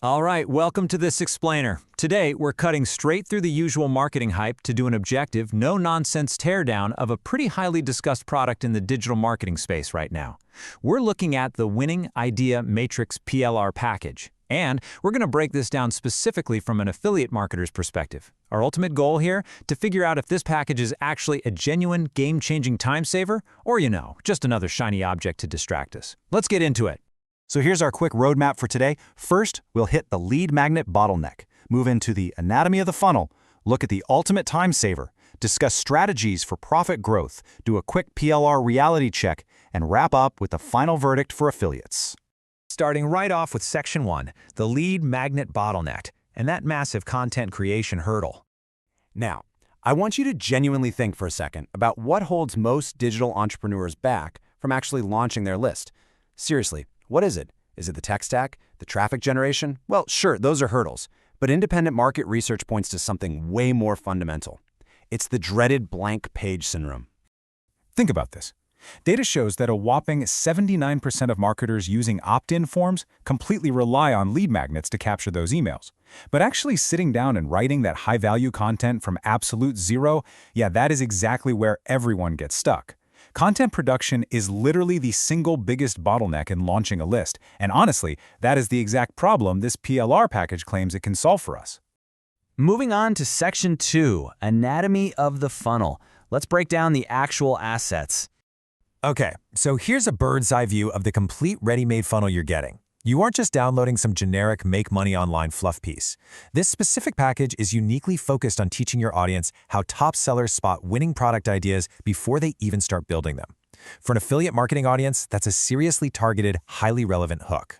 All right, welcome to this explainer. Today, we're cutting straight through the usual marketing hype to do an objective, no-nonsense teardown of a pretty highly discussed product in the digital marketing space right now. We're looking at the Winning Idea Matrix PLR package, and we're going to break this down specifically from an affiliate marketer's perspective. Our ultimate goal here, to figure out if this package is actually a genuine, game-changing time saver, or, just another shiny object to distract us. Let's get into it. So here's our quick roadmap for today. First, we'll hit the lead magnet bottleneck, move into the anatomy of the funnel, look at the ultimate time saver, discuss strategies for profit growth, do a quick PLR reality check, and wrap up with the final verdict for affiliates. Starting right off with Section 1, the lead magnet bottleneck, and that massive content creation hurdle. Now, I want you to genuinely think for a second about what holds most digital entrepreneurs back from actually launching their list. Seriously. What is it? Is it the tech stack? The traffic generation? Well, sure, those are hurdles. But independent market research points to something way more fundamental. It's the dreaded blank page syndrome. Think about this. Data shows that a whopping 79% of marketers using opt-in forms completely rely on lead magnets to capture those emails. But actually sitting down and writing that high-value content from absolute zero, that is exactly where everyone gets stuck. Content production is literally the single biggest bottleneck in launching a list, and honestly, that is the exact problem this PLR package claims it can solve for us. Moving on to Section 2, Anatomy of the Funnel. Let's break down the actual assets. Okay, so here's a bird's eye view of the complete ready-made funnel you're getting. You aren't just downloading some generic make-money-online fluff piece. This specific package is uniquely focused on teaching your audience how top sellers spot winning product ideas before they even start building them. For an affiliate marketing audience, that's a seriously targeted, highly relevant hook.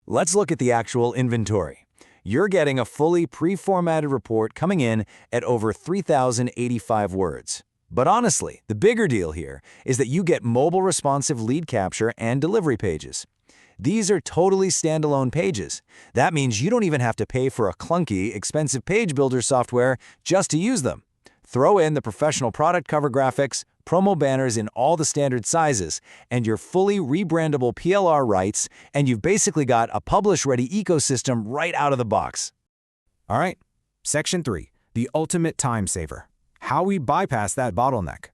Let's look at the actual inventory. You're getting a fully pre-formatted report coming in at over 3,085 words. But honestly, the bigger deal here is that you get mobile responsive lead capture and delivery pages. These are totally standalone pages. That means you don't even have to pay for a clunky, expensive page builder software just to use them. Throw in the professional product cover graphics, promo banners in all the standard sizes, and your fully rebrandable PLR rights, and you've basically got a publish-ready ecosystem right out of the box. All right, Section 3, the ultimate time saver. How we bypass that bottleneck.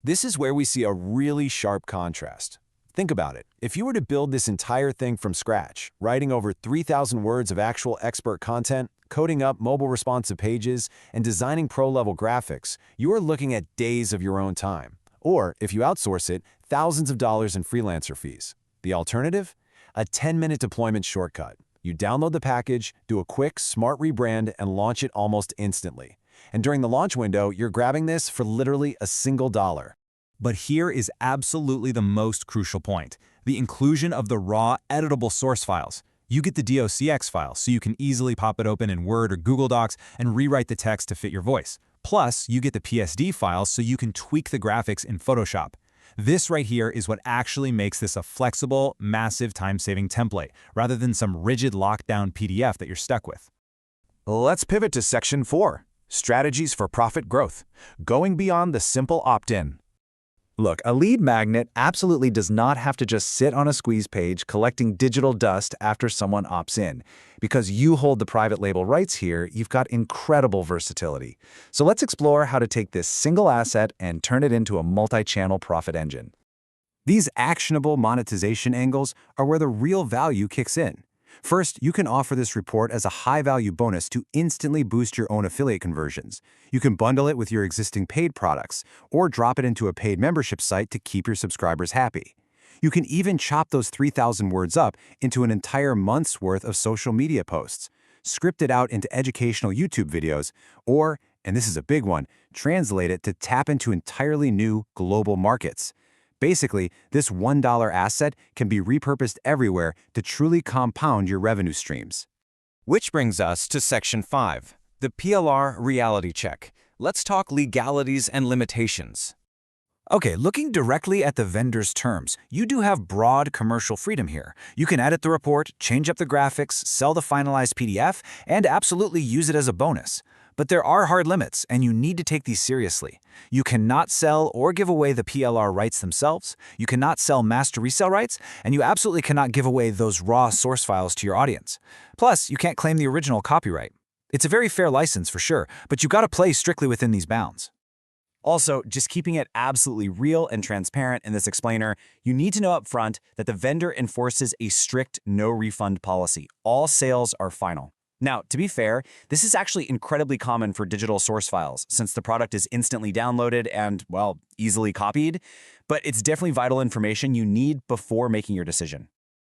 This is where we see a really sharp contrast. Think about it. If you were to build this entire thing from scratch, writing over 3,000 words of actual expert content, coding up mobile responsive pages, and designing pro-level graphics, you are looking at days of your own time. Or, if you outsource it, thousands of dollars in freelancer fees. The alternative? A 10-minute deployment shortcut. You download the package, do a quick, smart rebrand, and launch it almost instantly. And during the launch window, you're grabbing this for literally a single dollar. But here is absolutely the most crucial point, the inclusion of the raw, editable source files. You get the docx file, so you can easily pop it open in Word or Google Docs and rewrite the text to fit your voice. Plus, you get the PSD files so you can tweak the graphics in Photoshop. This right here is what actually makes this a flexible, massive time-saving template, rather than some rigid lockdown PDF that you're stuck with. Let's pivot to Section 4, Strategies for Profit Growth, going beyond the simple opt-in. Look, a lead magnet absolutely does not have to just sit on a squeeze page collecting digital dust after someone opts in. Because you hold the private label rights here, you've got incredible versatility. So let's explore how to take this single asset and turn it into a multi-channel profit engine. These actionable monetization angles are where the real value kicks in. First, you can offer this report as a high-value bonus to instantly boost your own affiliate conversions. You can bundle it with your existing paid products, or drop it into a paid membership site to keep your subscribers happy. You can even chop those 3,000 words up into an entire month's worth of social media posts, script it out into educational YouTube videos, or, and this is a big one, translate it to tap into entirely new global markets. Basically, this $1 asset can be repurposed everywhere to truly compound your revenue streams. Which brings us to Section 5, the PLR reality check. Let's talk legalities and limitations. Okay, looking directly at the vendor's terms, you do have broad commercial freedom here. You can edit the report, change up the graphics, sell the finalized PDF, and absolutely use it as a bonus. But there are hard limits, and you need to take these seriously. You cannot sell or give away the PLR rights themselves, you cannot sell master resale rights, and you absolutely cannot give away those raw source files to your audience. Plus, you can't claim the original copyright. It's a very fair license for sure, but you gotta play strictly within these bounds. Also, just keeping it absolutely real and transparent in this explainer, you need to know up front that the vendor enforces a strict no-refund policy. All sales are final. Now, to be fair, this is actually incredibly common for digital source files, since the product is instantly downloaded and, well, easily copied, but it's definitely vital information you need before making your decision.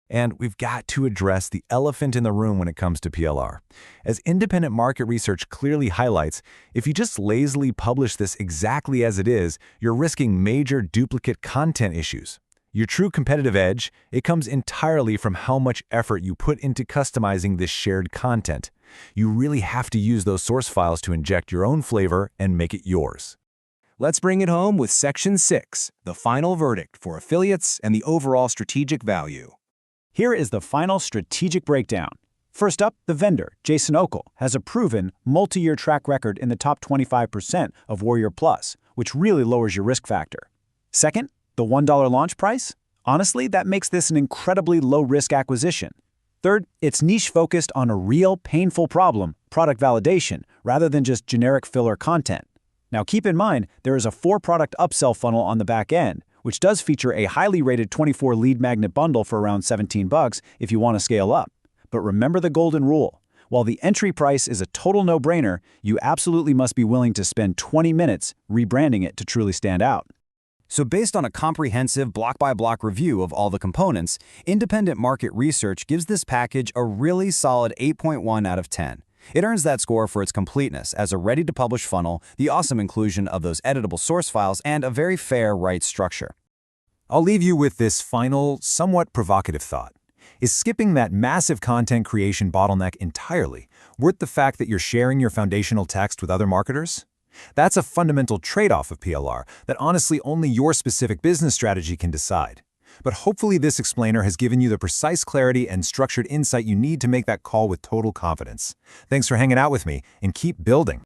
And we've got to address the elephant in the room when it comes to PLR. As independent market research clearly highlights, if you just lazily publish this exactly as it is, you're risking major duplicate content issues. Your true competitive edge, it comes entirely from how much effort you put into customizing this shared content. You really have to use those source files to inject your own flavor and make it yours. Let's bring it home with Section 6, the final verdict for affiliates and the overall strategic value. Here is the final strategic breakdown. First up, the vendor, Jason Okel, has a proven multi-year track record in the top 25% of Warrior Plus, which really lowers your risk factor. Second, the $1 launch price? Honestly, that makes this an incredibly low-risk acquisition. Third, it's niche-focused on a real, painful problem, product validation, rather than just generic filler content. Now keep in mind, there is a 4-product upsell funnel on the back end, which does feature a highly rated 24 lead magnet bundle for around $17 if you want to scale up. But remember the golden rule. While the entry price is a total no-brainer, you absolutely must be willing to spend 20 minutes rebranding it to truly stand out. So based on a comprehensive block-by-block review of all the components, independent market research gives this package a really solid 8.1 out of 10. It earns that score for its completeness as a ready-to-publish funnel, the awesome inclusion of those editable source files, and a very fair rights structure. I'll leave you with this final, somewhat provocative thought. Is skipping that massive content creation bottleneck entirely worth the fact that you're sharing your foundational text with other marketers? That's a fundamental trade-off of PLR that honestly only your specific business strategy can decide. But hopefully this explainer has given you the precise clarity and structured insight you need to make that call with total confidence. Thanks for hanging out with me, and keep building.